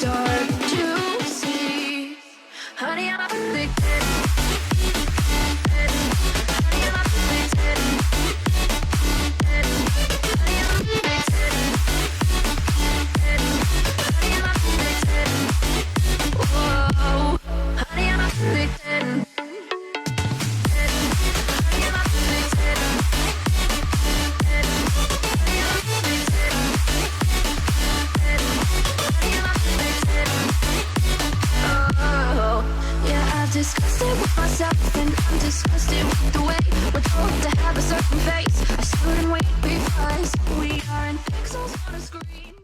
start to see. Honey, I'm a big kid. Honey, I'm a big kid. Honey, I'm a big kid. Honey, I'm a big kid. Whoa. Honey, I'm a big kid. Disgusted with myself and I'm disgusted with the way we're told to have a certain face. I stood and wait because we are in pixels on a screen.